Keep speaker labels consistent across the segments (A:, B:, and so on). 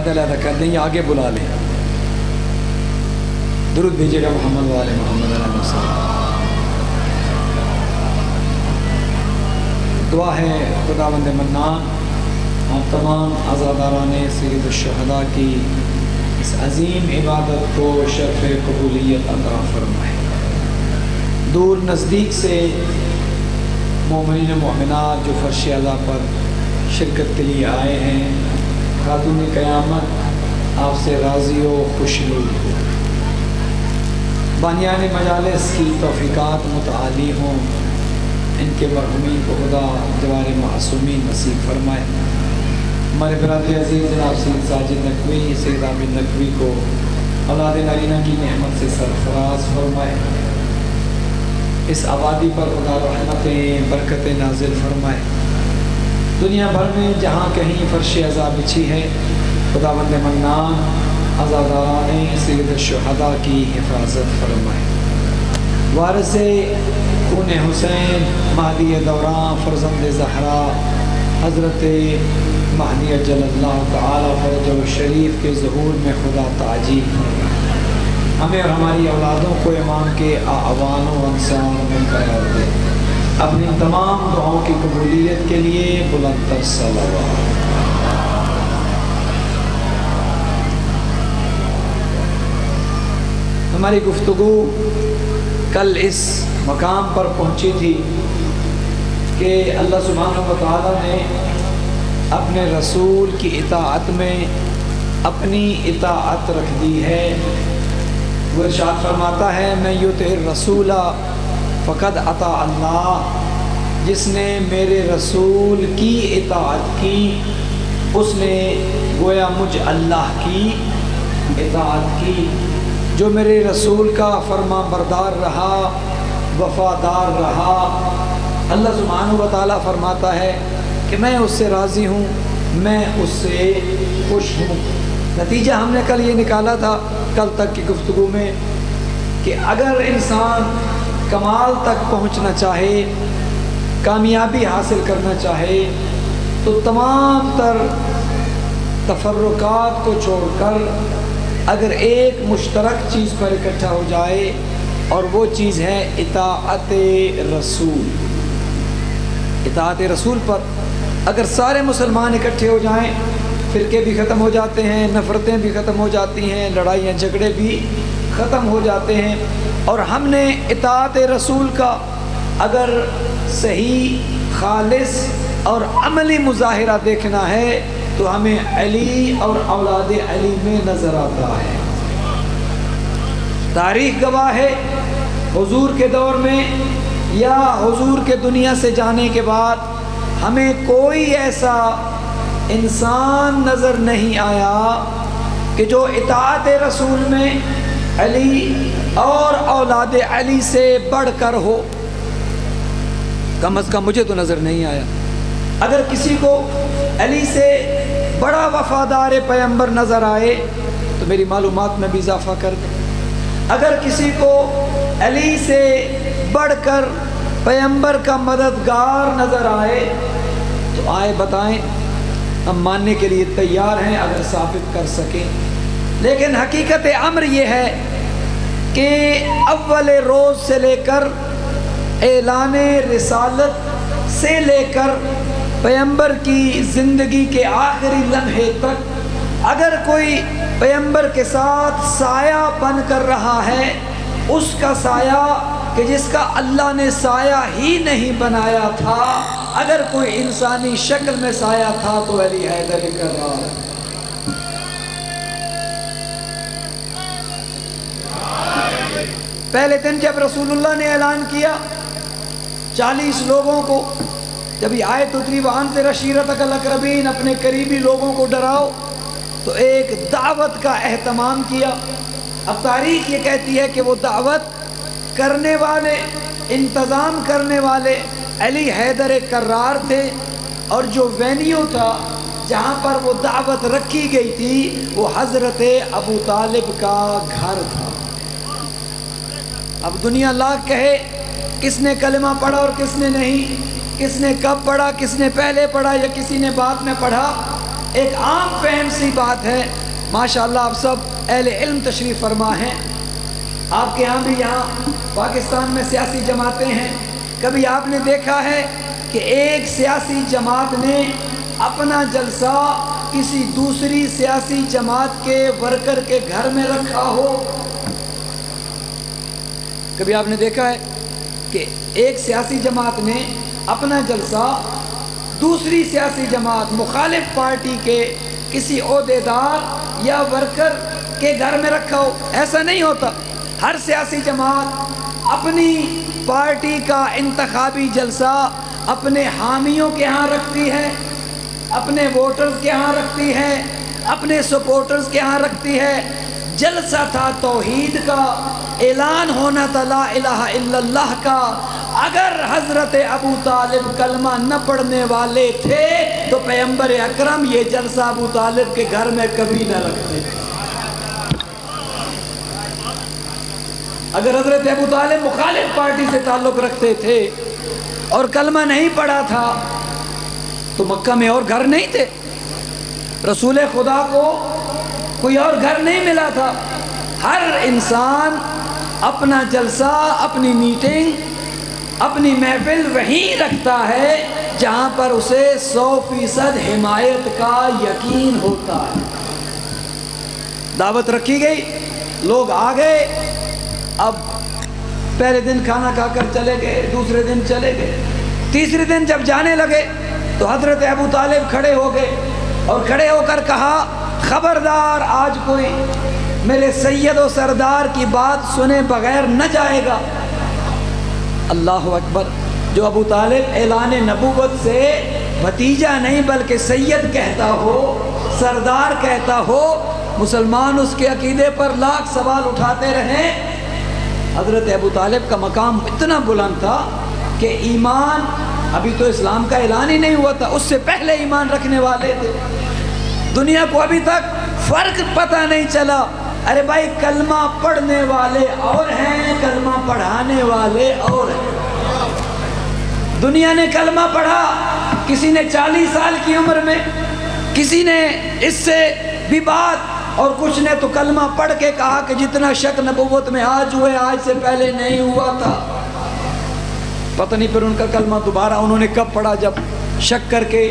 A: علیحدہ کر دیں یا آگے بلا لیں. درود بھیجیے گا محمد والے محمد علیہ وسلم. دعا ہے خداوند منان ہم تمام عزاداران سید الشہداء کی اس عظیم عبادت کو شرف قبولیت عطا فرمائے. دور نزدیک سے مومنین و مومنات جو فرش اعلیٰ پر شرکت کے لیے آئے ہیں، خاتون قیامت آپ سے راضی و خوشنود ہو. بانیان مجالس کی توفیقات متعالی ہوں، ان کے مرحومین کو خدا جوار معصومین نصیب فرمائے. ہمارے برادر عزیز جناب سید ساجد نقوی، سید عابد نقوی کو اولاد نرینہ کی نعمت سے سرفراز فرمائے. اس آبادی پر خدا رحمتیں برکتیں نازل فرمائے. دنیا بھر میں جہاں کہیں فرش عزا بچھی ہے، خداوند منان عزاداران سید الشہداء کی حفاظت فرمائے. وارث خون حسین مہدی دوران فرزند زہرا حضرت مہدی اجل اللہ تعالی فرجہ شریف کے ظہور میں خدا تعجیل فرمائے. ہمیں اور ہماری اولادوں کو امام کے اعوان و انصار میں قرار دے. اپنی تمام دعاؤں کی قبولیت کے لیے بلند تر صلوات. ہماری گفتگو کل اس مقام پر پہنچی تھی کہ اللہ سبحانہ و تعالیٰ نے اپنے رسول کی اطاعت میں اپنی اطاعت رکھ دی ہے. وہ ارشاد فرماتا ہے میں یطع الرسول فقد اطاع اللہ. جس نے میرے رسول کی اطاعت کی اس نے گویا مجھ اللہ کی اطاعت کی. جو میرے رسول کا فرما بردار رہا، وفادار رہا، اللہ سبحانہ و تعالیٰ فرماتا ہے کہ میں اس سے راضی ہوں، میں اس سے خوش ہوں. نتیجہ ہم نے کل یہ نکالا تھا کل تک کی گفتگو میں کہ اگر انسان کمال تک پہنچنا چاہے، کامیابی حاصل کرنا چاہے، تو تمام تر تفرقات کو چھوڑ کر اگر ایک مشترک چیز پر اکٹھا ہو جائے اور وہ چیز ہے اطاعت رسول. اطاعت رسول پر اگر سارے مسلمان اکٹھے ہو جائیں، فرقے بھی ختم ہو جاتے ہیں، نفرتیں بھی ختم ہو جاتی ہیں، لڑائیاں جھگڑے بھی ختم ہو جاتے ہیں. اور ہم نے اطاعت رسول کا اگر صحیح خالص اور عملی مظاہرہ دیکھنا ہے تو ہمیں علی اور اولاد علی میں نظر آتا ہے. تاریخ گواہ ہے حضور کے دور میں یا حضور کے دنیا سے جانے کے بعد ہمیں کوئی ایسا انسان نظر نہیں آیا کہ جو اطاعت رسول میں علی اور اولاد علی سے بڑھ کر ہو. کم از کم مجھے تو نظر نہیں آیا. اگر کسی کو علی سے بڑا وفادار پیغمبر نظر آئے تو میری معلومات میں بھی اضافہ کر دیں. اگر کسی کو علی سے بڑھ کر پیغمبر کا مددگار نظر آئے تو آئے بتائیں، ہم ماننے کے لیے تیار ہیں اگر ثابت کر سکیں. لیکن حقیقت امر یہ ہے کہ اول روز سے لے کر اعلان رسالت سے لے کر پیغمبر کی زندگی کے آخری لمحے تک اگر کوئی پیغمبر کے ساتھ سایہ بن کر رہا ہے، اس کا سایہ کہ جس کا اللہ نے سایہ ہی نہیں بنایا تھا، اگر کوئی انسانی شکل میں سایہ تھا تو علی حیدر کرار. پہلے دن جب رسول اللہ نے اعلان کیا 40 لوگوں کو، جب یہ آیت اتری وَأَنذِرْ عَشِيرَتَكَ الْأَقْرَبِينَ، اپنے قریبی لوگوں کو ڈراؤ، تو ایک دعوت کا اہتمام کیا. اب تاریخ یہ کہتی ہے کہ وہ دعوت کرنے والے، انتظام کرنے والے علی حیدر کرار تھے، اور جو وینیو تھا جہاں پر وہ دعوت رکھی گئی تھی وہ حضرت ابو طالب کا گھر تھا. اب دنیا لاکھ کہے کس نے کلمہ پڑھا اور کس نے نہیں، کس نے کب پڑھا، کس نے پہلے پڑھا یا کسی نے بعد میں پڑھا، ایک عام فہم سی بات ہے، ماشاءاللہ آپ سب اہل علم تشریف فرما ہیں، آپ کے ہاں بھی یہاں پاکستان میں سیاسی جماعتیں ہیں، کبھی آپ نے دیکھا ہے کہ ایک سیاسی جماعت نے اپنا جلسہ کسی دوسری سیاسی جماعت کے ورکر کے گھر میں رکھا ہو؟ کبھی آپ نے دیکھا ہے کہ ایک سیاسی جماعت نے اپنا جلسہ دوسری سیاسی جماعت مخالف پارٹی کے کسی عہدیدار یا ورکر کے گھر میں رکھا ہو؟ ایسا نہیں ہوتا۔ ہر سیاسی جماعت اپنی پارٹی کا انتخابی جلسہ اپنے حامیوں کے ہاں رکھتی ہے، اپنے ووٹرز کے ہاں رکھتی ہے، اپنے سپورٹرز کے ہاں رکھتی ہے۔ جلسہ تھا توحید کا، اعلان ہونا تھا لا الہ الا اللہ کا۔ اگر حضرت ابو طالب کلمہ نہ پڑھنے والے تھے تو پیغمبر اکرم یہ جلسہ ابو طالب کے گھر میں کبھی نہ رکھتے۔ اگر حضرت ابو طالب مخالف پارٹی سے تعلق رکھتے تھے اور کلمہ نہیں پڑھا تھا تو مکہ میں اور گھر نہیں تھے، رسول خدا کو کوئی اور گھر نہیں ملا تھا۔ ہر انسان اپنا جلسہ، اپنی میٹنگ، اپنی محفل وہیں رکھتا ہے جہاں پر اسے 100% حمایت کا یقین ہوتا ہے۔ دعوت رکھی گئی، لوگ آ گئے، اب پہلے دن کھانا کھا کر چلے گئے، دوسرے دن چلے گئے، تیسرے دن جب جانے لگے تو حضرت ابو طالب کھڑے ہو گئے اور کھڑے ہو کر کہا خبردار آج کوئی میرے سید و سردار کی بات سنے بغیر نہ جائے گا۔ اللہ اکبر۔ جو ابو طالب اعلان نبوت سے بھتیجا نہیں بلکہ سید کہتا ہو، سردار کہتا ہو، مسلمان اس کے عقیدے پر لاکھ سوال اٹھاتے رہیں۔ حضرت ابو طالب کا مقام اتنا بلند تھا کہ ایمان، ابھی تو اسلام کا اعلان ہی نہیں ہوا تھا، اس سے پہلے ایمان رکھنے والے تھے۔ دنیا کو ابھی تک فرق پتہ نہیں چلا، ارے بھائی کلمہ پڑھنے والے اور ہیں، کلمہ پڑھانے والے اور ہیں۔ دنیا نے کلمہ پڑھا، کسی نے 40 سال کی عمر میں، کسی نے اس سے بھی بات، اور کچھ نے تو کلمہ پڑھ کے کہا کہ جتنا شک نبوت میں آج ہوئے آج سے پہلے نہیں ہوا تھا۔ پتہ نہیں پھر ان کا کلمہ دوبارہ انہوں نے کب پڑھا، جب شک کر کے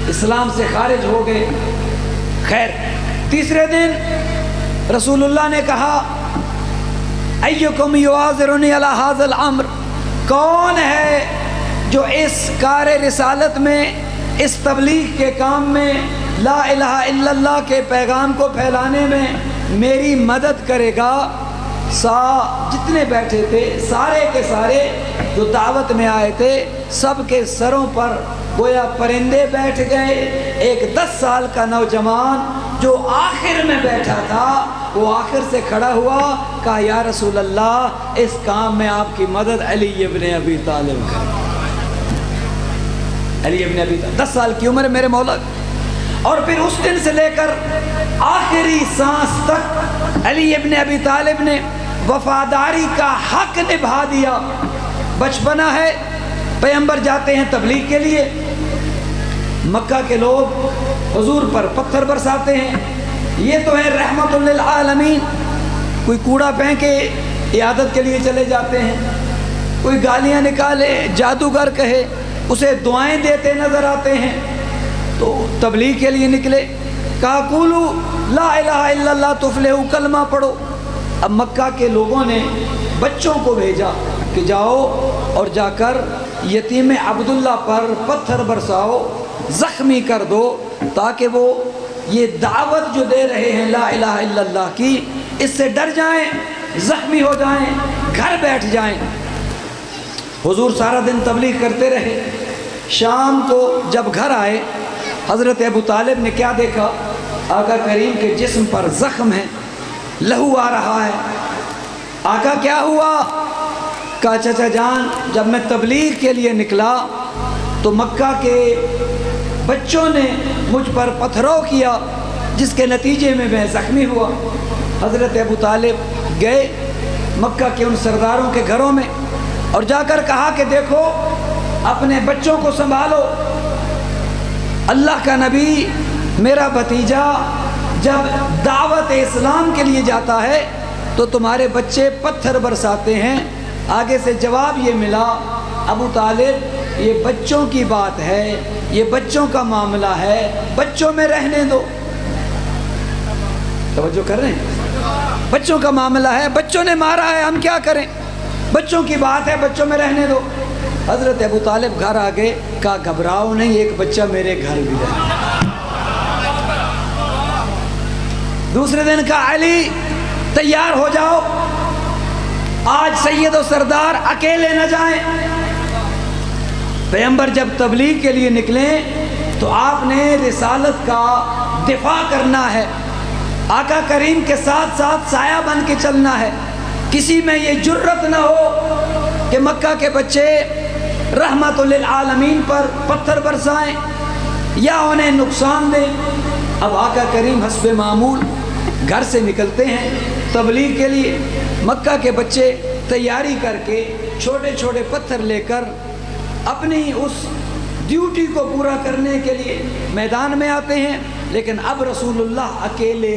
A: اسلام سے خارج ہو گئے۔ خیر، تیسرے دن رسول اللہ نے کہا ایکم یعاذرنی علی ھذا الامر، کون ہے جو اس کار رسالت میں، اس تبلیغ کے کام میں، لا الہ الا اللہ کے پیغام کو پھیلانے میں میری مدد کرے گا؟ جتنے بیٹھے تھے سارے کے سارے جو دعوت میں آئے تھے، سب کے سروں پر گویا پرندے بیٹھ گئے۔ ایک 10 سال کا نوجوان جو آخر میں بیٹھا تھا وہ آخر سے کھڑا ہوا، کہا یا رسول اللہ اس کام میں آپ کی مدد علی ابن ابی طالب کرے۔ علی ابن ابی طالب 10 سال کی عمر میرے مولا، اور پھر اس دن سے لے کر آخری سانس تک علی ابن ابی طالب نے وفاداری کا حق نبھا دیا۔ بچپنا ہے، پیغمبر جاتے ہیں تبلیغ کے لیے، مکہ کے لوگ حضور پر پتھر برساتے ہیں، یہ تو ہے رحمت للعالمین، کوئی کوڑا پھینکے عیادت کے لیے چلے جاتے ہیں، کوئی گالیاں نکالے، جادوگر کہے، اسے دعائیں دیتے نظر آتے ہیں۔ تو تبلیغ کے لیے نکلے، کہا قولو لا الہ الا اللہ تفلحوا، کلمہ پڑھو۔ اب مکہ کے لوگوں نے بچوں کو بھیجا کہ جاؤ اور جا کر یتیم عبداللہ پر پتھر برساؤ، زخمی کر دو، تاکہ وہ یہ دعوت جو دے رہے ہیں لا الہ الا اللہ کی، اس سے ڈر جائیں، زخمی ہو جائیں، گھر بیٹھ جائیں۔ حضور سارا دن تبلیغ کرتے رہے۔ شام کو جب گھر آئے، حضرت ابو طالب نے کیا دیکھا؟ آقا کریم کے جسم پر زخم ہے، لہو آ رہا ہے۔ آقا کیا ہوا؟ کہا چچا جان جب میں تبلیغ کے لیے نکلا تو مکہ کے بچوں نے مجھ پر پتھرو کیا، جس کے نتیجے میں میں زخمی ہوا۔ حضرت ابو طالب گئے مکہ کے ان سرداروں کے گھروں میں اور جا کر کہا کہ دیکھو اپنے بچوں کو سنبھالو، اللہ کا نبی میرا بھتیجا جب دعوت اسلام کے لیے جاتا ہے تو تمہارے بچے پتھر برساتے ہیں۔ آگے سے جواب یہ ملا، ابو طالب یہ بچوں کی بات ہے، یہ بچوں کا معاملہ ہے، بچوں میں رہنے دو۔ توجہ کر رہے ہیں؟ بچوں کا معاملہ ہے، بچوں نے مارا ہے، ہم کیا کریں، بچوں کی بات ہے، بچوں میں رہنے دو۔ حضرت ابو طالب گھر آگے، کہا گھبراؤ نہیں، ایک بچہ میرے گھر بھی رہے۔ دوسرے دن کہا علی تیار ہو جاؤ، آج سید و سردار اکیلے نہ جائیں۔ پیغمبر جب تبلیغ کے لیے نکلیں تو آپ نے رسالت کا دفاع کرنا ہے، آقا کریم کے ساتھ ساتھ سایہ بن کے چلنا ہے۔ کسی میں یہ جرت نہ ہو کہ مکہ کے بچے رحمت للعالمین پر پتھر برسائیں یا انہیں نقصان دیں۔ اب آقا کریم حسب معمول گھر سے نکلتے ہیں تبلیغ کے لیے۔ مکہ کے بچے تیاری کر کے چھوٹے چھوٹے پتھر لے کر اپنی اس ڈیوٹی کو پورا کرنے کے لیے میدان میں آتے ہیں، لیکن اب رسول اللہ اکیلے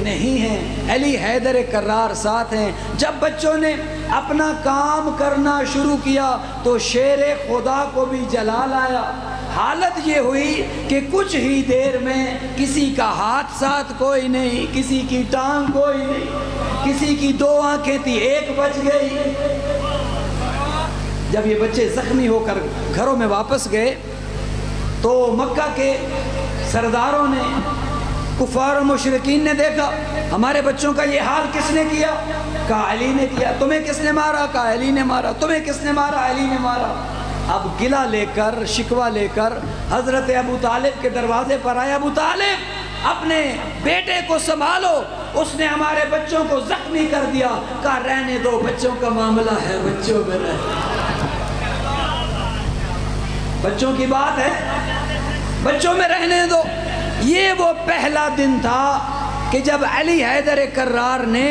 A: نہیں ہیں، علی حیدر کرار ساتھ ہیں۔ جب بچوں نے اپنا کام کرنا شروع کیا تو شیر خدا کو بھی جلال آیا۔ حالت یہ ہوئی کہ کچھ ہی دیر میں کسی کا ہاتھ ساتھ کوئی نہیں، کسی کی ٹانگ کوئی نہیں، کسی کی 2 آنکھیں تھی، 1 بچ گئی۔ جب یہ بچے زخمی ہو کر گھروں میں واپس گئے تو مکہ کے سرداروں نے، کفار و مشرکین نے دیکھا ہمارے بچوں کا یہ حال کس نے کیا؟ کہا علی نے کیا۔ تمہیں کس نے مارا؟ کہا علی نے مارا۔ تمہیں کس نے مارا؟ علی نے مارا۔ اب گلہ لے کر، شکوہ لے کر حضرت ابو طالب کے دروازے پر آیا، ابو طالب اپنے بیٹے کو سنبھالو، اس نے ہمارے بچوں کو زخمی کر دیا۔ کہا رہنے دو، بچوں کا معاملہ ہے، بچوں میں رہنے، بچوں کی بات ہے، بچوں میں رہنے دو۔ یہ وہ پہلا دن تھا کہ جب علی حیدر کرار نے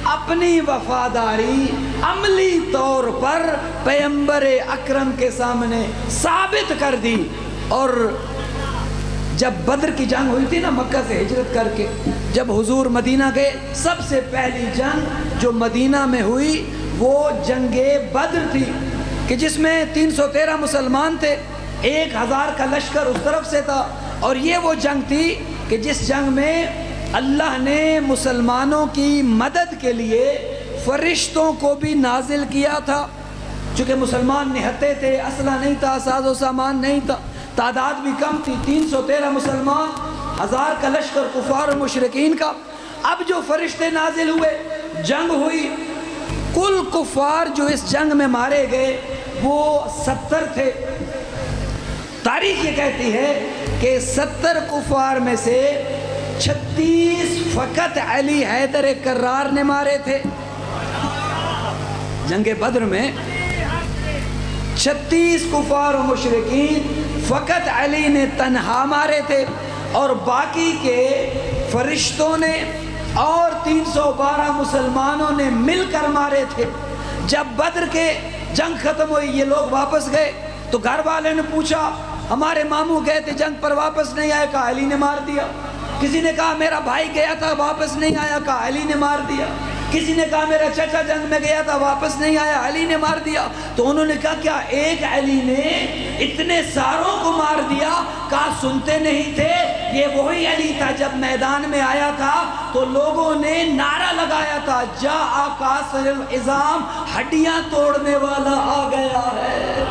A: اپنی وفاداری عملی طور پر پیغمبر اکرم کے سامنے ثابت کر دی۔ اور جب بدر کی جنگ ہوئی تھی نا مکہ سے ہجرت کر کے، جب حضور مدینہ گئے، سب سے پہلی جنگ جو مدینہ میں ہوئی وہ جنگ بدر تھی، کہ جس میں 313 مسلمان تھے، 1000 کا لشکر اس طرف سے تھا۔ اور یہ وہ جنگ تھی کہ جس جنگ میں اللہ نے مسلمانوں کی مدد کے لیے فرشتوں کو بھی نازل کیا تھا۔ چونکہ مسلمان نہتے تھے، اسلحہ نہیں تھا، ساز و سامان نہیں تھا، تعداد بھی کم تھی، 313 مسلمان، 1000 کا لشکر کفار و مشرکین کا۔ اب جو فرشتے نازل ہوئے، جنگ ہوئی، کل کفار جو اس جنگ میں مارے گئے وہ 70 تھے۔ تاریخ یہ کہتی ہے کہ 70 کفار میں سے 36 فقط علی حیدر کرار نے مارے تھے۔ جنگ بدر میں 36 کفار و مشرکین فقط علی نے تنہا مارے تھے، اور باقی کے فرشتوں نے اور 312 مسلمانوں نے مل کر مارے تھے۔ جب بدر کے جنگ ختم ہوئی، یہ لوگ واپس گئے تو گھر والے نے پوچھا ہمارے ماموں گئے تھے جنگ پر واپس نہیں آئے، کہا علی نے مار دیا۔ کسی نے کہا میرا بھائی گیا تھا واپس نہیں آیا، کہا علی نے مار دیا۔ کسی نے کہا میرا چچا جنگ میں گیا تھا واپس نہیں آیا، علی نے مار دیا۔ تو انہوں نے کہا کیا ایک علی نے اتنے ساروں کو مار دیا؟ کہا سنتے نہیں تھے، یہ وہی علی تھا جب میدان میں آیا تھا تو لوگوں نے نعرہ لگایا تھا جاء کاسر العظام، ہڈیاں توڑنے والا آ گیا ہے۔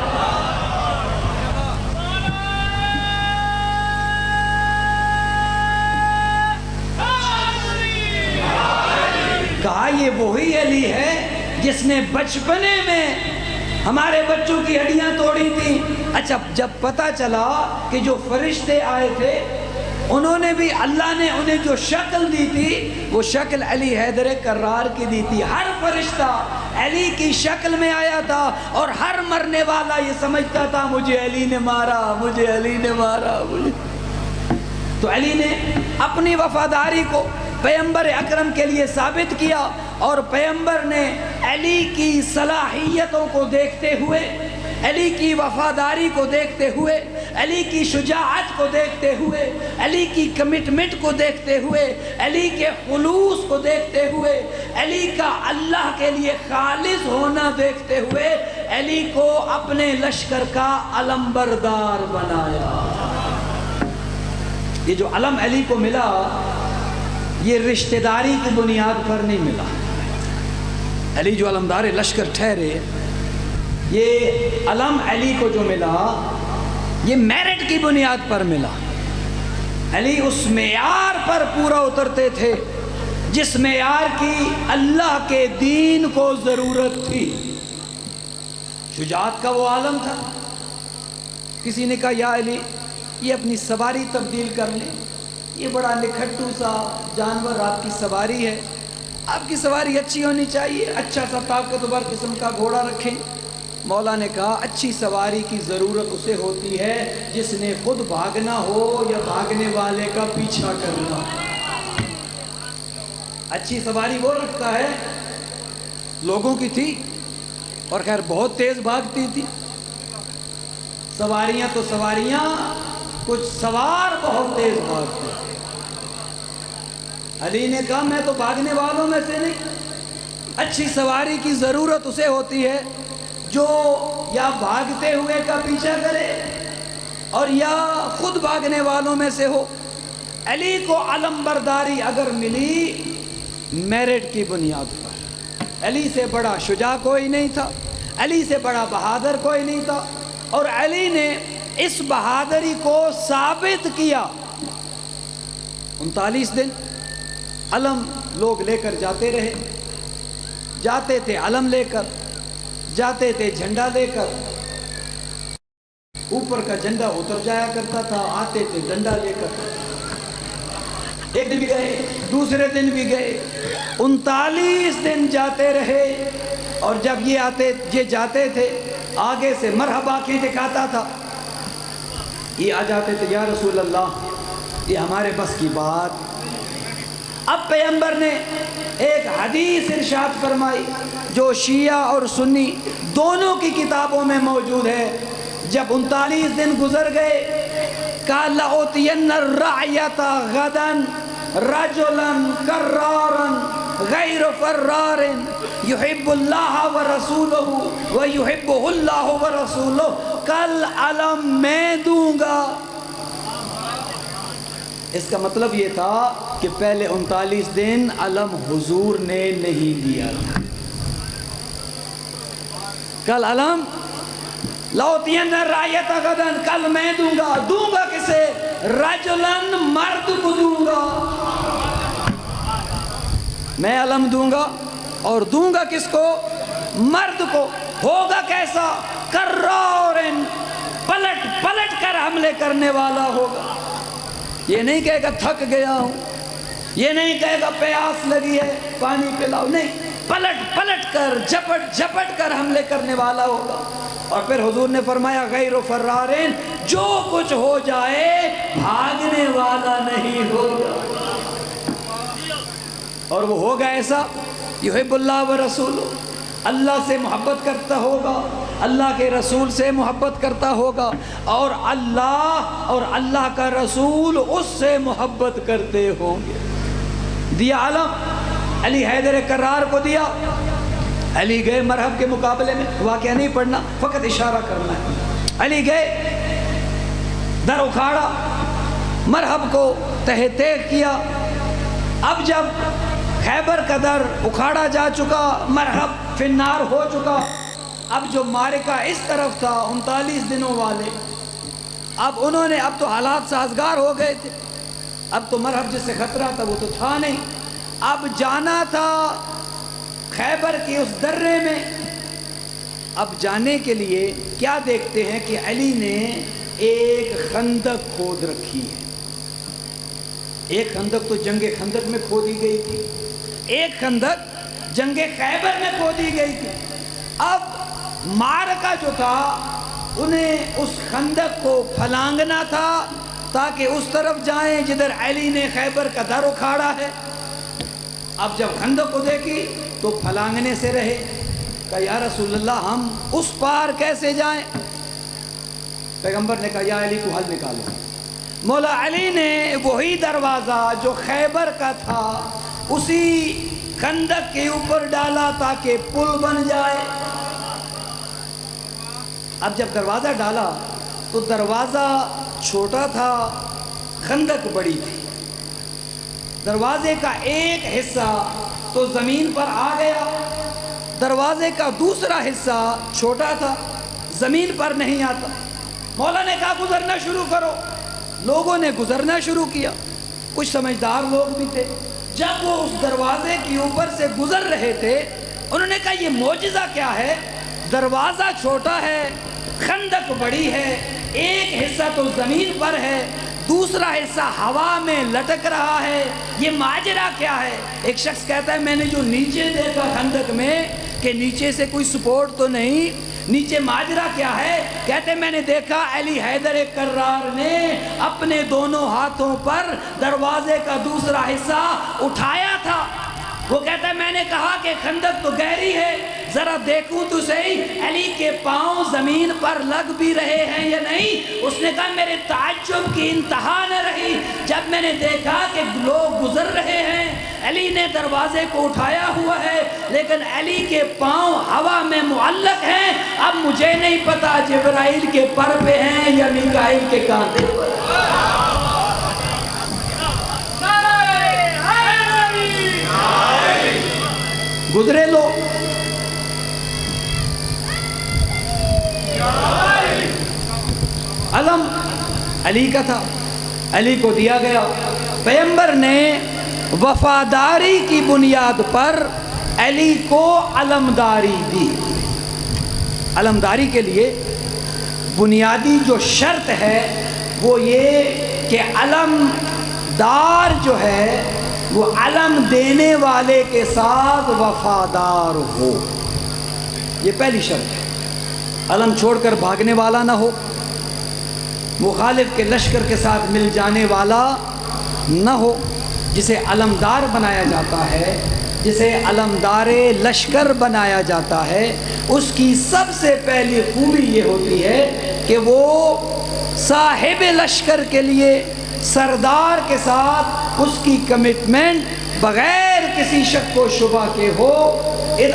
A: کہا یہ وہی علی ہے جس نے بچپنے میں ہمارے بچوں کی ہڈیاں توڑی تھیں۔ اچھا، جب پتہ چلا کہ جو فرشتے آئے تھے انہوں نے بھی، اللہ نے انہیں جو شکل دی تھی وہ شکل علی حیدر کرار کی دی تھی۔ ہر فرشتہ علی کی شکل میں آیا تھا اور ہر مرنے والا یہ سمجھتا تھا مجھے علی نے مارا، مجھے علی نے مارا، مجھے۔ تو علی نے اپنی وفاداری کو پیغمبر اکرم کے لیے ثابت کیا، اور پیغمبر نے علی کی صلاحیتوں کو دیکھتے ہوئے، علی کی وفاداری کو دیکھتے ہوئے، علی کی شجاعت کو دیکھتے ہوئے، علی کی کمٹمنٹ کو دیکھتے ہوئے، علی کے خلوص کو دیکھتے ہوئے، علی کا اللہ کے لیے خالص ہونا دیکھتے ہوئے، علی کو اپنے لشکر کا علمبردار بنایا۔ یہ جو علم علی کو ملا، یہ رشتہ داری کی بنیاد پر نہیں ملا۔ علی جو علمدار لشکر ٹھہرے، یہ علم علی کو جو ملا یہ میرٹ کی بنیاد پر ملا۔ علی اس معیار پر پورا اترتے تھے جس معیار کی اللہ کے دین کو ضرورت تھی۔ شجاعت کا وہ عالم تھا۔ کسی نے کہا یا علی یہ اپنی سواری تبدیل کر لیں، یہ بڑا نکھٹو سا جانور آپ کی سواری ہے، آپ کی سواری اچھی ہونی چاہیے، اچھا سا طاقتور قسم کا گھوڑا رکھیں۔ مولا نے کہا اچھی سواری کی ضرورت اسے ہوتی ہے جس نے خود بھاگنا ہو یا بھاگنے والے کا پیچھا کرنا۔ اچھی سواری وہ رکھتا ہے، لوگوں کی تھی اور خیر بہت تیز بھاگتی تھی۔ سواریاں تو سواریاں، کچھ سوار بہت تیز بھاگتے۔ علی نے کہا میں تو بھاگنے والوں میں سے نہیں، اچھی سواری کی ضرورت اسے ہوتی ہے جو یا بھاگتے ہوئے کا پیچھا کرے اور یا خود بھاگنے والوں میں سے ہو۔ علی کو علمبرداری اگر ملی میرٹ کی بنیاد پر، علی سے بڑا شجاع کوئی نہیں تھا، علی سے بڑا بہادر کوئی نہیں تھا، اور علی نے اس بہادری کو ثابت کیا۔ 39 دن علم لوگ لے کر جاتے رہے، جاتے تھے علم لے کر، جاتے تھے جھنڈا لے کر، اوپر کا جھنڈا اتر جایا کرتا تھا، آتے تھے ڈنڈا لے کر۔ ایک دن بھی گئے، دوسرے دن بھی گئے، 39 دن جاتے رہے، اور جب یہ جاتے تھے آگے سے مرحبا کی دکھاتا تھا، یہ آ جاتے تھے یا رسول اللہ یہ ہمارے بس کی بات۔ اب پیغمبر نے ایک حدیث ارشاد فرمائی جو شیعہ اور سنی دونوں کی کتابوں میں موجود ہے۔ جب 39 دن گزر گئے، قال لأوتین الرعیۃ غدا رجلا کرارا غیر فرار یحب اللہ ورسولہ ویحبہ اللہ ورسولہ، کل علم میں دوں گا۔ اس کا مطلب یہ تھا کہ پہلے 39 دن علم حضور نے نہیں دیا تھا۔ کل علم لأوتین الرعیۃ غدا، کل میں دوں گا کسے؟ رجلاً، مرد کو دوں گا، میں علم دوں گا، اور دوں گا کس کو؟ مرد کو۔ ہوگا کیسا؟ کرارن، پلٹ پلٹ کر حملے کرنے والا ہوگا۔ یہ نہیں کہے گا تھک گیا ہوں، یہ نہیں کہے گا پیاس لگی ہے پانی پلاؤ، نہیں، پلٹ پلٹ کر جھپٹ جھپٹ کر حملے کرنے والا ہوگا۔ اور پھر حضور نے فرمایا غیر فرارین، جو کچھ ہو جائے بھاگنے والا نہیں ہوگا۔ اور وہ ہوگا ایسا، یحب اللہ ورسولہ، اللہ سے محبت کرتا ہوگا، اللہ کے رسول سے محبت کرتا ہوگا، اور اللہ کا رسول اس سے محبت کرتے ہوں گے۔ دیا علم، علی حیدر کرار کو دیا، علی گئے مرحب کے مقابلے میں، واقعہ نہیں پڑھنا، فقط اشارہ کرنا ہے۔ علی گئے، در اکھاڑا، مرحب کو تہ تیغ کیا۔ اب جب خیبر کا در اکھاڑا جا چکا، مرحب فی النار ہو چکا، اب جو معرکہ اس طرف تھا 39 دنوں والے، اب تو حالات سازگار ہو گئے تھے، اب تو مرحب جس سے خطرہ تھا وہ تو تھا نہیں، اب جانا تھا خیبر کی اس درے میں۔ اب جانے کے لیے کیا دیکھتے ہیں کہ علی نے ایک خندق کھود رکھی ہے۔ ایک خندق تو جنگ خندق میں کھودی گئی تھی، ایک خندق جنگ خیبر میں کھودی گئی تھی۔ اب معرکہ جو تھا انہیں اس خندق کو پھلانگنا تھا تاکہ اس طرف جائیں جدھر علی نے خیبر کا در اکھاڑا ہے۔ اب جب خندق کو دیکھی تو پھلانگنے سے رہے، کہا یا رسول اللہ ہم اس پار کیسے جائیں؟ پیغمبر نے کہا یا علی کو حل نکالو۔ مولا علی نے وہی دروازہ جو خیبر کا تھا اسی خندق کے اوپر ڈالا تاکہ پل بن جائے۔ اب جب دروازہ ڈالا تو دروازہ چھوٹا تھا، خندق بڑی تھی۔ دروازے کا ایک حصہ تو زمین پر آ گیا، دروازے کا دوسرا حصہ چھوٹا تھا، زمین پر نہیں آتا۔ مولا نے کہا گزرنا شروع کرو۔ لوگوں نے گزرنا شروع کیا، کچھ سمجھدار لوگ بھی تھے۔ جب وہ اس دروازے کے اوپر سے گزر رہے تھے انہوں نے کہا یہ معجزہ کیا ہے؟ دروازہ چھوٹا ہے، خندق بڑی ہے، ایک حصہ تو زمین پر ہے، دوسرا حصہ ہوا میں لٹک رہا ہے، یہ ماجرا کیا ہے؟ ایک شخص کہتا ہے میں نے جو نیچے دیکھا خندق میں کہ نیچے سے کوئی سپورٹ تو نہیں، نیچے ماجرا کیا ہے؟ کہتے میں نے دیکھا علی حیدر کرار نے اپنے دونوں ہاتھوں پر دروازے کا دوسرا حصہ اٹھایا تھا۔ وہ کہتا ہے میں نے کہا کہ خندق تو گہری ہے، ذرا دیکھوں تو صحیح علی کے پاؤں زمین پر لگ بھی رہے ہیں یا نہیں۔ اس نے کہا میرے تعجب کی انتہا نہ رہی جب میں نے دیکھا کہ لوگ گزر رہے ہیں، علی نے دروازے کو اٹھایا ہوا ہے لیکن علی کے پاؤں ہوا میں معلق ہیں۔ اب مجھے نہیں پتا جبرائیل کے پر پہ ہیں یا میکائیل کے کاندھے پر۔ گزرے لوگ، علم علی کا تھا، علی کو دیا گیا۔ پیغمبر نے وفاداری کی بنیاد پر علی کو علمداری دی۔ علمداری کے لیے بنیادی جو شرط ہے وہ یہ کہ علمدار جو ہے وہ علم دینے والے کے ساتھ وفادار ہو، یہ پہلی شرط ہے۔ علم چھوڑ کر بھاگنے والا نہ ہو، مخالف کے لشکر کے ساتھ مل جانے والا نہ ہو۔ جسے علمدار بنایا جاتا ہے، جسے علمدار لشکر بنایا جاتا ہے، اس کی سب سے پہلی خوبی یہ ہوتی ہے کہ وہ صاحب لشکر کے لیے سردار کے ساتھ اس کی کمٹمنٹ بغیر کسی شک و شبہ کے ہو،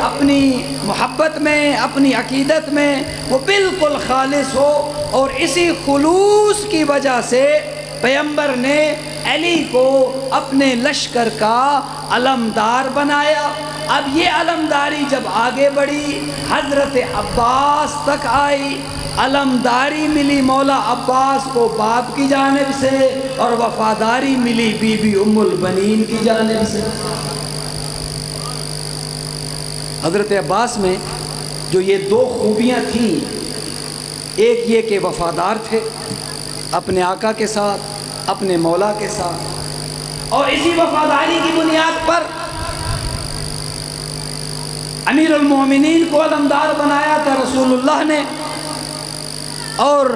A: اپنی محبت میں، اپنی عقیدت میں وہ بالکل خالص ہو۔ اور اسی خلوص کی وجہ سے پیغمبر نے علی کو اپنے لشکر کا علمدار بنایا۔ اب یہ علمداری جب آگے بڑھی حضرت عباس تک آئی، علمداری ملی مولا عباس کو باپ کی جانب سے اور وفاداری ملی بی بی ام البنین کی جانب سے۔ حضرت عباس میں جو یہ دو خوبیاں تھیں، ایک یہ کہ وفادار تھے اپنے آقا کے ساتھ، اپنے مولا کے ساتھ، اور اسی وفاداری کی بنیاد پر امیر المومنین کو علمدار بنایا تھا رسول اللہ نے، اور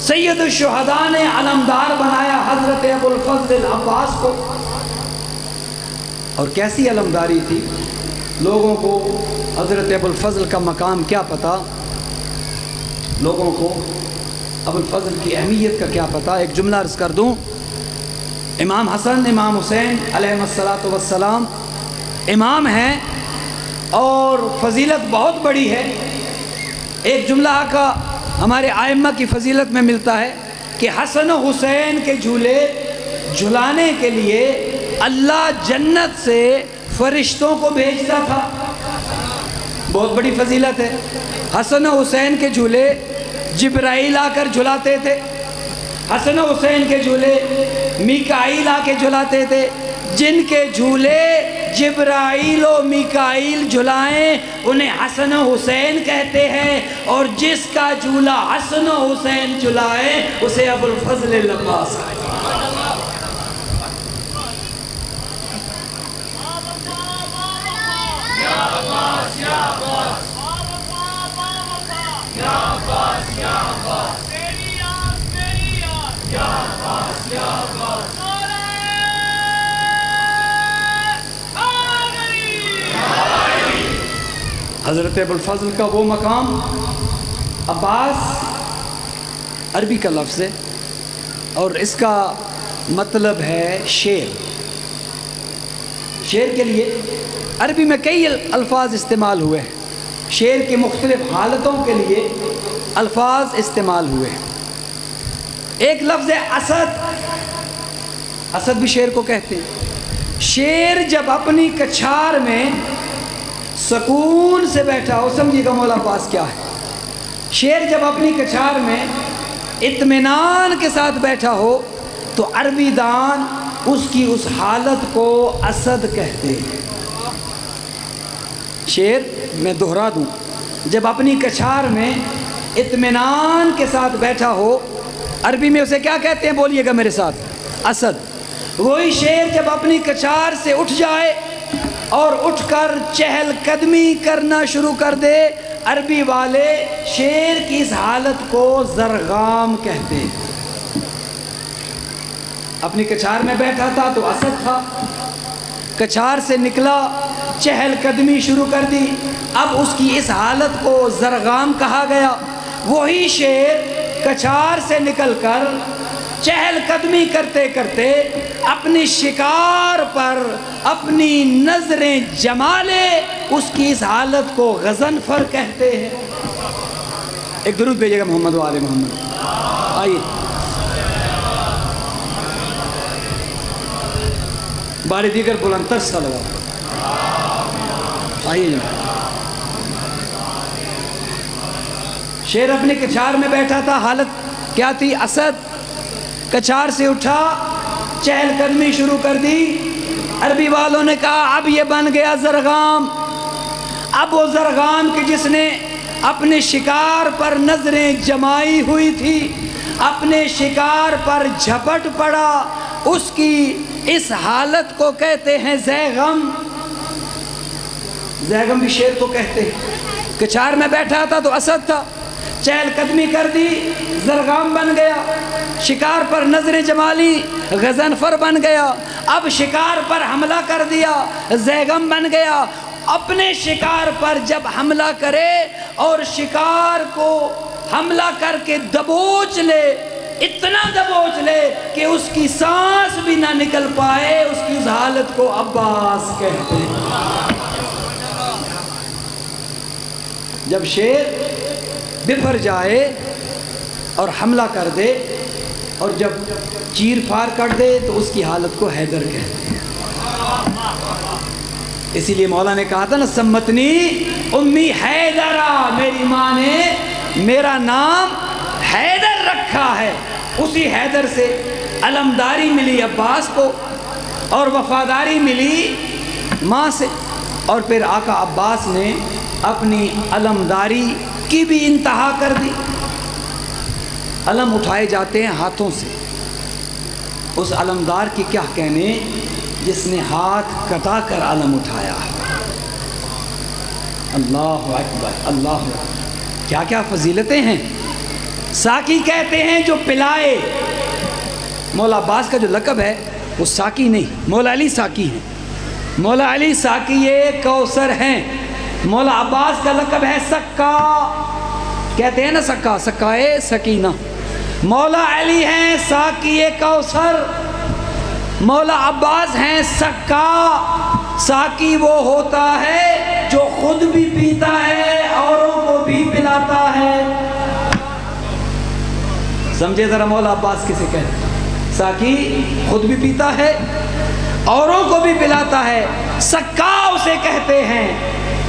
A: سید الشہداء نے علمدار بنایا حضرت ابو الفضل العباس کو۔ اور کیسی علمداری تھی، لوگوں کو حضرت ابو الفضل کا مقام کیا پتہ، لوگوں کو ابو الفضل کی اہمیت کا کیا پتہ۔ ایک جملہ عرض کر دوں، امام حسن امام حسین علیہ الصلاۃ والسلام امام ہیں اور فضیلت بہت بڑی ہے۔ ایک جملہ آقا ہمارے ائمہ کی فضیلت میں ملتا ہے کہ حسن و حسین کے جھولے جھلانے کے لیے اللہ جنت سے فرشتوں کو بھیجتا تھا۔ بہت بڑی فضیلت ہے۔ حسن و حسین کے جھولے جبرائیل آ کر جھلاتے تھے، حسن و حسین کے جھولے میکائیل آ کے جھلاتے تھے۔ جن کے جھولے جبرائیل و میکائیل جھلائیں انہیں حسن و حسین کہتے ہیں، اور جس کا جھولا حسن و حسین جھلائے اسے ابو الفضل العباس کہتے ہیں۔ حضرت ابوالفضل کا وہ مقام. عباس عربی کا لفظ ہے اور اس کا مطلب ہے شیر. شیر کے لیے عربی میں کئی الفاظ استعمال ہوئے ہیں. شیر کی مختلف حالتوں کے لیے الفاظ استعمال ہوئے ہیں. ایک لفظ ہے اسد. اسد بھی شیر کو کہتے ہیں. شیر جب اپنی کچھار میں سکون سے بیٹھا ہو, سمجھیے گا مولا عباس کیا ہے. شیر جب اپنی کچھار میں اطمینان کے ساتھ بیٹھا ہو تو عربی دان اس کی اس حالت کو اسد کہتے ہیں. شیر میں دہرا دوں, جب اپنی کچھار میں اطمینان کے ساتھ بیٹھا ہو, عربی میں اسے کیا کہتے ہیں, بولیے گا میرے ساتھ, اسد. وہی شیر جب اپنی کچھار سے اٹھ جائے اور اٹھ کر چہل قدمی کرنا شروع کر دے, عربی والے شیر کی اس حالت کو زرغام کہتے ہیں. اپنی کچھار میں بیٹھا تھا تو اسد تھا, کچھار سے نکلا, چہل قدمی شروع کر دی, اب اس کی اس حالت کو زرغام کہا گیا. وہی شیر کچھار سے نکل کر چہل قدمی کرتے کرتے اپنی شکار پر اپنی نظریں جما لے, اس کی اس حالت کو غضنفر کہتے ہیں. ایک درود بھیجیے گا محمد و آل محمد. آئیے باری دیگر بلندتر صلوات. آئیے جناب. شیر اپنی کچھار میں بیٹھا تھا, حالت کیا تھی, اسد. کچھار سے اٹھا, چہل قدمی شروع کر دی. عربی والوں نے کہا اب یہ بن گیا زرغام. اب وہ زرغام کہ جس نے اپنے شکار پر نظریں جمائی ہوئی تھی, اپنے شکار پر جھپٹ پڑا, اس کی اس حالت کو کہتے ہیں زیغم. زیغم بھی شیر کو کہتے ہیں. کچھار میں بیٹھا تھا تو اسد تھا, چہل قدمی کر دی, زرغام بن گیا. شکار پر نظریں جما لی, غضنفر بن گیا. اب شکار پر حملہ کر دیا, زیغم بن گیا. اپنے شکار پر جب حملہ کرے اور شکار کو حملہ کر کے دبوچ لے, اتنا دبوچ لے کہ اس کی سانس بھی نہ نکل پائے, اس کی اس حالت کو عباس کہتے ہیں. جب شیر بفر جائے اور حملہ کر دے اور جب چیر پھار کر دے تو اس کی حالت کو حیدر کہتے ہیں. اسی لیے مولا نے کہا تھا نا, سمتنی امی حیدرہ, میری ماں نے میرا نام حیدر رکھا ہے. اسی حیدر سے علمداری ملی عباس کو اور وفاداری ملی ماں سے. اور پھر آقا عباس نے اپنی علمداری کی بھی انتہا کر دی. علم اٹھائے جاتے ہیں ہاتھوں سے, اس علمدار کی کیا کہنے جس نے ہاتھ کٹا کر علم اٹھایا. اللہ اکبر, اللہ اکبر, کیا کیا فضیلتیں ہیں. ساقی کہتے ہیں جو پلائے. مولا عباس کا جو لقب ہے وہ ساقی نہیں, مولا علی ساقی ہیں. مولا علی ساقی کوثر ہیں. مولا عباس کا لقب ہے سکا, کہتے ہیں نا سکا, سکائے سکینہ. مولا علی ہیں ساقی کوثر, مولا عباس ہیں سکا. ساقی وہ ہوتا ہے جو خود بھی پیتا ہے اوروں کو بھی پلاتا ہے. سمجھے ذرا مولا عباس کسے کہتے ہیں. ساقی خود بھی پیتا ہے اوروں کو بھی پلاتا ہے. سکا اسے کہتے ہیں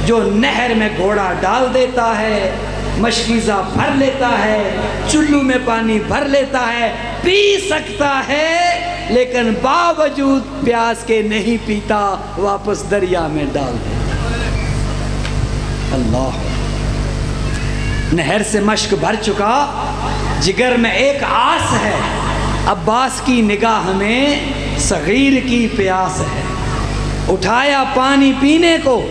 A: جو نہر میں گھوڑا ڈال دیتا ہے, مشکیزہ بھر لیتا ہے, چلو میں پانی بھر لیتا ہے, پی سکتا ہے لیکن باوجود پیاس کے نہیں پیتا, واپس دریا میں ڈال دیتا. اللہ. نہر سے مشک بھر چکا, جگر میں ایک آس ہے, عباس کی نگاہ میں صغیر کی پیاس ہے. اٹھایا پانی پینے کو,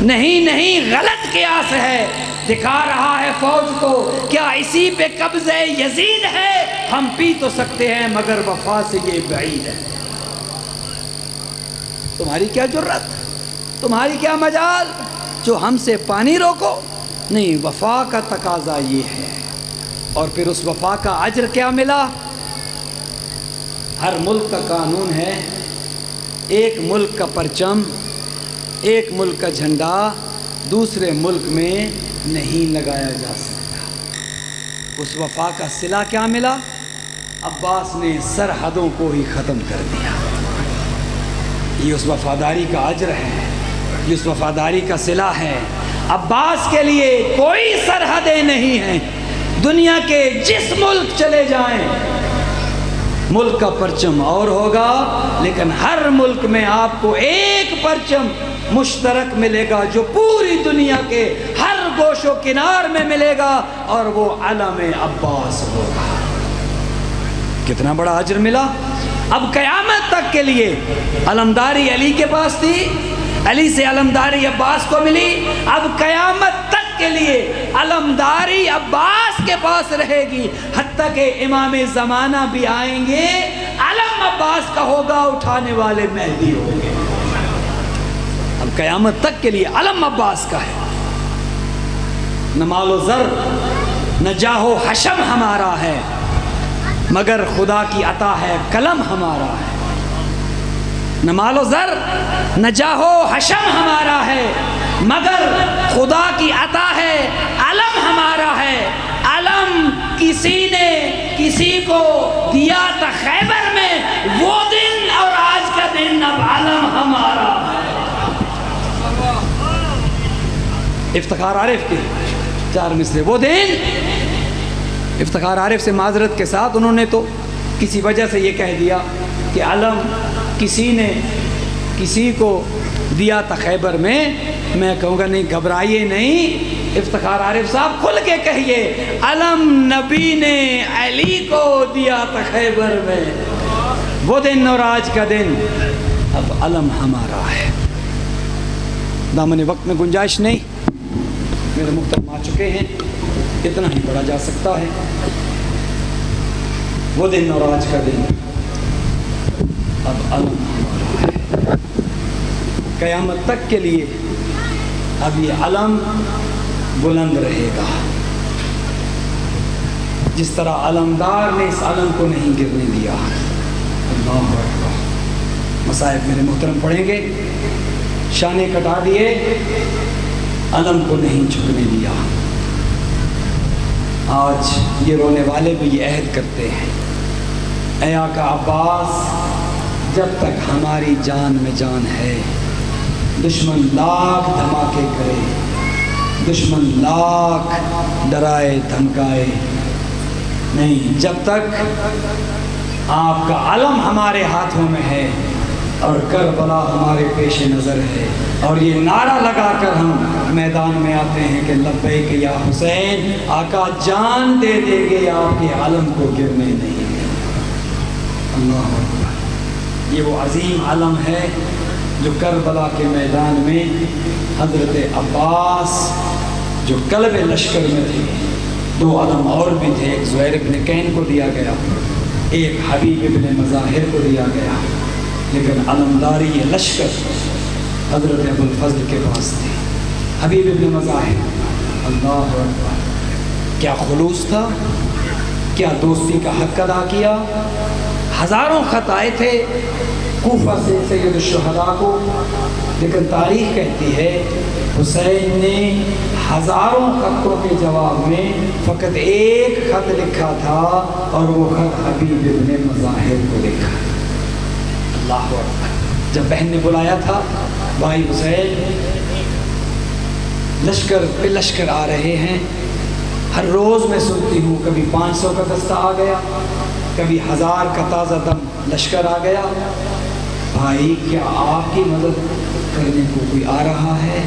A: نہیں نہیں غلط قیاس ہے. دکھا رہا ہے فوج کو کیا اسی پہ قبضہ یزید ہے. ہم پی تو سکتے ہیں مگر وفا سے یہ بعید ہے. تمہاری کیا جرت, تمہاری کیا مجال. جو ہم سے پانی روکو، نہیں، وفا کا تقاضا یہ ہے۔ اور پھر اس وفا کا اجر کیا ملا؟ ہر ملک کا قانون ہے، ایک ملک کا پرچم، ایک ملک کا جھنڈا دوسرے ملک میں نہیں لگایا جا سکتا۔ اس وفا کا صلہ کیا ملا؟ عباس نے سرحدوں کو ہی ختم کر دیا۔ یہ اس وفاداری کا اجر ہے، یہ اس وفاداری کا صلہ ہے۔ عباس کے لیے کوئی سرحدیں نہیں ہیں، دنیا کے جس ملک چلے جائیں ملک کا پرچم اور ہوگا، لیکن ہر ملک میں آپ کو ایک پرچم مشترک ملے گا جو پوری دنیا کے ہر گوش و کنار میں ملے گا، اور وہ علم عباس ہوگا۔ کتنا بڑا اجر ملا۔ اب قیامت تک کے لیے علمداری علی کے پاس تھی، علی سے علمداری عباس کو ملی، اب قیامت تک کے لیے علمداری عباس کے پاس رہے گی، حتیٰ کہ امام زمانہ بھی آئیں گے، علم عباس کا ہوگا، اٹھانے والے مہدی ہوں گے۔ اب قیامت تک کے لیے علم عباس کا ہے۔ نہ مال و زر نہ جاہ و حشم ہمارا ہے، مگر خدا کی عطا ہے قلم ہمارا ہے۔ نہ مال و زر نہ جاہ و حشم ہمارا ہے، مگر خدا کی عطا ہے علم ہمارا ہے۔ علم کسی نے کسی کو دیا تھا خیبر میں، وہ دن اور آج کا دن اب علم ہمارا ہے۔ افتخار عارف کے 4 مصرے۔ وہ دن افتخار عارف سے معذرت کے ساتھ انہوں نے تو کسی وجہ سے یہ کہہ دیا کہ علم کسی نے کسی کو دیا تھا خیبر میں۔ میں کہوں گا نہیں، گھبرائیے نہیں، افتخار عارف صاحب کھل کے کہیے، علم نبی نے علی کو دیا تھا خیبر میں، وہ دن اور آج کا دن اب علم ہمارا ہے۔ دامن وقت میں گنجائش نہیں، میرے محترم آ چکے ہیں، اتنا ہی پڑھا جا سکتا ہے۔ وہ دن اور آج کا دن اب علم ہمارا ہے۔ قیامت تک کے لیے اب یہ علم بلند رہے گا، جس طرح علمدار نے اس علم کو نہیں گرنے دیا۔ اللہ اکبر۔ مصائب میرے محترم پڑھیں گے، شانے کٹا دیے، علم کو نہیں جھکنے دیا۔ آج یہ رونے والے بھی یہ عہد کرتے ہیں، اے آقا عباس، جب تک ہماری جان میں جان ہے، دشمن لاکھ دھماکے کرے، دشمن لاکھ ڈرائے دھمکائے، نہیں، جب تک آپ کا علم ہمارے ہاتھوں میں ہے اور کربلا ہمارے پیش نظر ہے، اور یہ نعرہ لگا کر ہم میدان میں آتے ہیں کہ لبیک یا حسین، آقا جان دے دیں گے آپ کے علم کو گرنے نہیں دیں۔ اللہ اکبر۔ یہ وہ عظیم علم ہے جو کربلا کے میدان میں حضرت عباس جو قلب لشکر میں تھے، 2 علم اور بھی تھے، ایک زہیر ابن کین کو دیا گیا، ایک حبیب ابن مظاہر کو دیا گیا، لیکن علمداری یہ لشکر حضرت ابو الفضل کے پاس تھی، حبیب ابن مظاہر۔ اللہ اکبر۔ کیا خلوص تھا، کیا دوستی کا حق ادا کیا۔ ہزاروں خط آئے تھے کوفہ سے سید الشہداء کو، لیکن تاریخ کہتی ہے حسین نے ہزاروں خطوں کے جواب میں فقط ایک خط لکھا تھا، اور وہ خط حبیب ابن مظاہر کو لکھا۔ اللہ اکبر۔ جب بہن نے بلایا تھا، بھائی حسین لشکر پہ لشکر آ رہے ہیں، ہر روز میں سنتی ہوں کبھی 500 کا دستہ آ گیا، کبھی 1000 کا تازہ دم لشکر آ گیا، بھائی کیا آپ کی مدد کرنے کو کوئی آ رہا ہے؟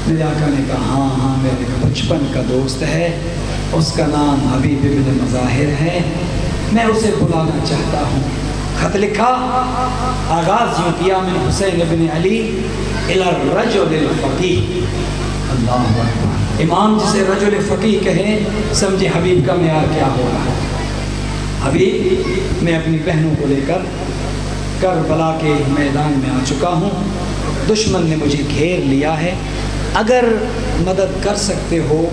A: میرے آقا نے کہا ہاں میرے بچپن کا دوست ہے، اس کا نام حبیب ابن مظاہر ہے، میں اسے بلانا چاہتا ہوں۔ خط لکھا، آغاز یوں کیا، من حسین ابن علی الی الرجل الفقیہ۔ اللہ اکبر۔ امام جسے رجل فقیہ کہے، سمجھے حبیب کا معیار کیا ہوگا۔ حبیب، میں اپنی بہنوں کو لے کر کربلا کے میدان میں آ چکا ہوں، دشمن نے مجھے گھیر لیا ہے، اگر مدد کر سکتے ہو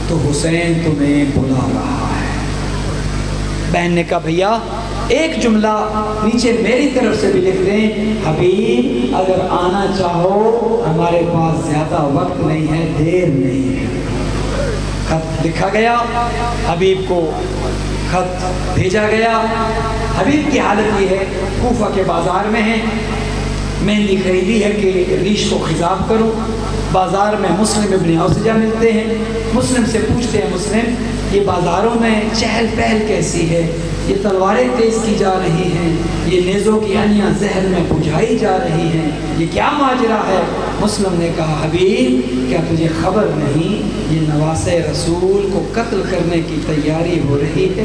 A: تو حسین تمہیں بلا رہا ہے۔ بہن نے کہا بھیا ایک جملہ نیچے میری طرف سے بھی لکھ دیں، حبیب اگر آنا چاہو ہمارے پاس زیادہ وقت نہیں ہے، دیر نہیں ہے۔ خط لکھا گیا، حبیب کو خط بھیجا گیا۔ حبیب کی حالت یہ ہے، کوفہ کے بازار میں ہیں، مہندی خریدی ہے کہ ریش کو خضاب کروں۔ بازار میں مسلم ابن اوسجہ ملتے ہیں، مسلم سے پوچھتے ہیں مسلم یہ بازاروں میں چہل پہل کیسی ہے، یہ تلواریں تیز کی جا رہی ہیں، یہ نیزوں کی انیاں ذہن میں بجھائی جا رہی ہیں، یہ کیا ماجرا ہے؟ مسلم نے کہا حبیب کیا تجھے خبر نہیں یہ نواسۂ رسول کو قتل کرنے کی تیاری ہو رہی ہے؟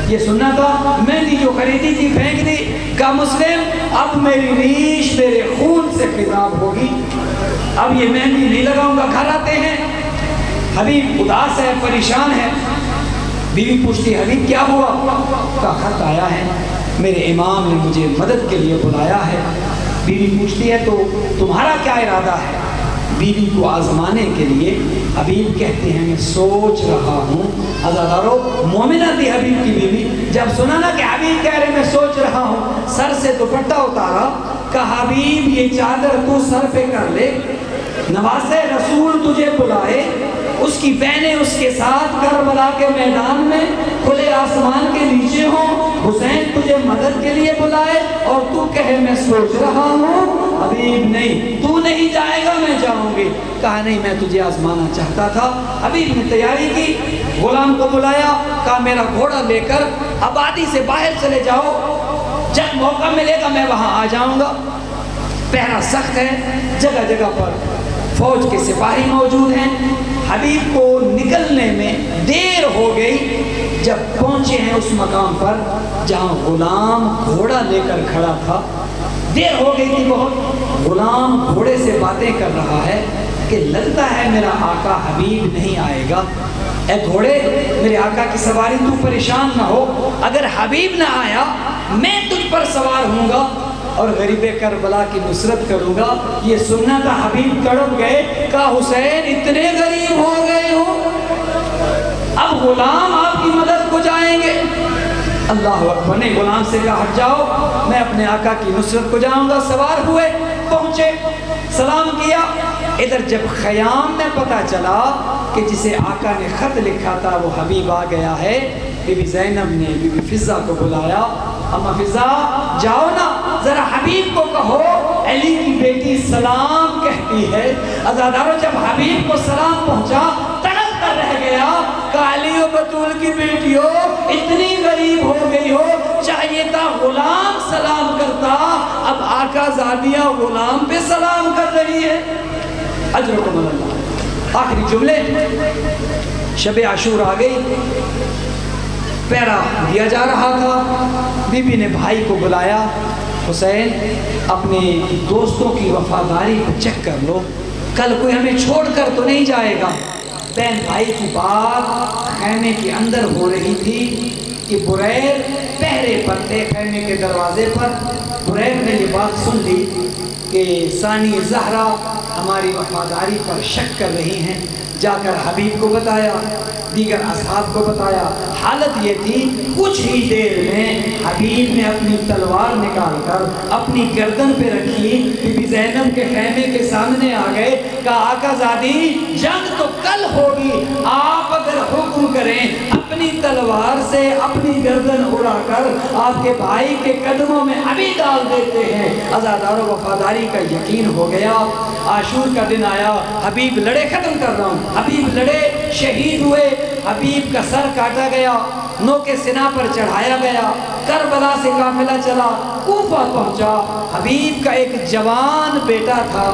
A: یہ سننا تھا، مہندی جو خریدی تھی پھینک دی۔ کہا مسلم اب میری ریش میرے خون سے خضاب ہوگی، اب یہ مہندی نہیں لگاؤں گا۔ گھر آتے ہیں، حبیب اداس ہے، پریشان ہے۔ بیوی پوچھتی حبیب کیا ہوا؟ کہا خط آیا ہے، میرے امام نے مجھے مدد کے لیے بلایا ہے۔ بیوی پوچھتی ہے تو تمہارا کیا ارادہ ہے؟ بیوی کو آزمانے کے لیے حبیب کہتے ہیں میں سوچ رہا ہوں۔ عزادارو مومنہ تھی حبیب کی بیوی، جب سنا نا کہ حبیب کہہ رہے میں سوچ رہا ہوں، سر سے دوپٹہ اتارا، کہا حبیب یہ چادر تو سر پہ کر لے، نواسۂ رسول تجھے بلائے، اس کی بہنیں اس کے ساتھ کربلا کے میدان میں کھلے آسمان کے نیچے ہوں، حسین تجھے مدد کے لیے بلائے اور تو کہے میں سوچ رہا ہوں۔ حبیب نہیں تو نہیں جائے گا میں جاؤں گی۔ کہا نہیں میں تجھے آزمانا چاہتا تھا۔ حبیب نے تیاری کی، غلام کو بلایا، کہا میرا گھوڑا لے کر آبادی سے باہر چلے جاؤ، جب موقع ملے گا میں وہاں آ جاؤں گا۔ پہرا سخت ہے، جگہ جگہ پر فوج کے سپاہی موجود ہیں۔ حبیب کو نکلنے میں دیر ہو گئی، جب پہنچے ہیں اس مقام پر جہاں غلام گھوڑا لے کر کھڑا تھا، دیر ہو گئی تھی بہت۔ غلام گھوڑے سے باتیں کر رہا ہے کہ لگتا ہے میرا آقا حبیب نہیں آئے گا، اے گھوڑے میرے آقا کی سواری تو پریشان نہ ہو، اگر حبیب نہ آیا میں تجھ پر سوار ہوں گا اور غریب کربلا کی نصرت کروں گا۔ یہ سننا تھا، حبیب تڑپ گئے، کہا حسین اتنے غریب ہو گئے ہو، اب غلام آپ کی مدد کو جائیں گے؟ اللہ اکبر نے غلام سے کہا ہٹ جاؤ، میں اپنے آقا کی نصرت کو جاؤں گا۔ سوار ہوئے، پہنچے، سلام کیا۔ ادھر جب خیام میں پتا چلا کہ جسے آقا نے خط لکھا تھا وہ حبیب آ گیا ہے، بی بی زینب نے بی بی فضہ کو بلایا، اما فضہ جاؤ نا ذرا حبیب کو کہو علی کی بیٹی سلام کہتی ہے۔ عزادارو جب حبیب کو سلام پہنچا تڑپ کر رہ گیا، کہ علی و بطول کی بیٹیو اتنی غریب ہو گئی ہو، چاہیے تھا غلام سلام کرتا، اب آقا زادیہ غلام پہ سلام کر رہی ہے۔ اجرکم اللہ۔ آخری جملے، شب عاشور آ گئی، پہرا دیا جا رہا تھا، بی بی نے بھائی کو بلایا، حسین اپنے دوستوں کی وفاداری کو چیک کر لو، کل کوئی ہمیں چھوڑ کر تو نہیں جائے گا۔ بہن بھائی کی بات خیمے کے اندر ہو رہی تھی کہ بریر پہرے پر تھے خیمے کے دروازے پر۔ بریر نے یہ بات سن لی کہ ثانی زہرا ہماری وفاداری پر شک کر رہی ہیں، جا کر حبیب کو بتایا، دیگر اصحاب کو بتایا۔ حالت یہ تھی کچھ ہی دیر میں حبیب نے اپنی تلوار نکال کر اپنی گردن پہ رکھی، بی بی زینب کے خیمے کے سامنے آ گئے، کہا آقا زادی جنگ تو کل ہوگی، آپ اگر حکم کریں اپنی تلوار سے اپنی گردن اڑا کر آپ کے بھائی کے قدموں میں ابھی ڈال دیتے ہیں۔ عزادار و وفاداری کا یقین ہو گیا۔ عاشور کا دن آیا، حبیب لڑے، ختم کر رہا ہوں، حبیب لڑے، شہید ہوئے، حبیب کا سر کاٹا گیا، نوک سینہ پر چڑھایا گیا، کربلا سے قافلہ چلا، کوفہ پہنچا۔ حبیب کا ایک جوان بیٹا تھا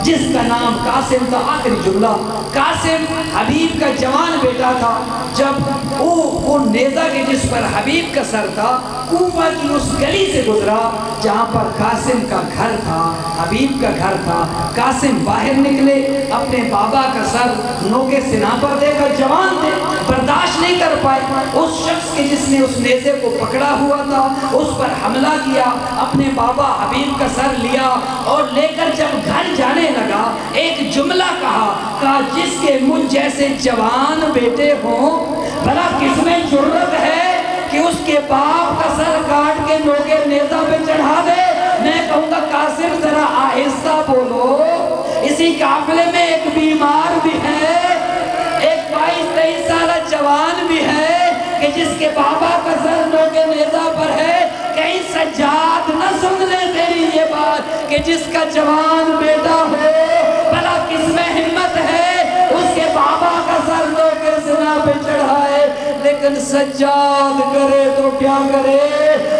A: جس کا نام قاسم تھا۔ آخری جملہ، قاسم حبیب کا جوان بیٹا تھا۔ جب وہ نیزہ کے جس پر حبیب کا سر تھا کوفہ کی اس گلی سے گزرا جہاں پر قاسم کا گھر تھا، حبیب کا گھر تھا، قاسم باہر نکلے، اپنے بابا کا سر نوک سینہ پر دے کر، جوان تھے، برداشت نہیں کر پائے، اس شخص کے جس نے اس نیزے کو پکڑا ہوا تھا اس پر حملہ کیا، اپنے بابا حبیب کا سر لیا اور لے کر جب گھر جانے لگا ایک جملہ کہا جس کے مجھ جیسے جوان بیٹے ہوں بھلا کس میں جرت ہے کہ اس کے باپ کا سر کاٹ کے نوکے نیزہ پہ چڑھا دے؟ میں کہوں گا قاسم ذرا آہستہ بولو، اسی قافلے میں ایک بیمار بھی ہے، ایک 22-23 سالہ جوان بھی ہے کہ جس کے بابا کا سر نوکے نیزہ پر ہے۔ کہیں سجاد نہ سن لے تیری یہ بات کہ جس کا جوان بیٹا ہو بھلا کس میں ہمت ہے اس کے بابا کا سر نوکے زنا پہ چڑھائے۔ لیکن سجاد کرے تو کیا کرے،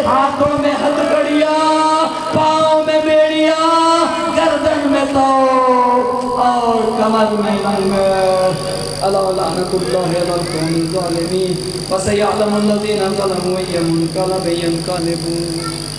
A: ہاتھوں میں ہتھکڑیاں، پاؤں میں بیڑیاں، گردن میں توق اور کمر میں لنگر۔ الا لعنت اللہ علی القوم الظالمین وسیعلم الذین ظلموا أی منقلب ینقلبون۔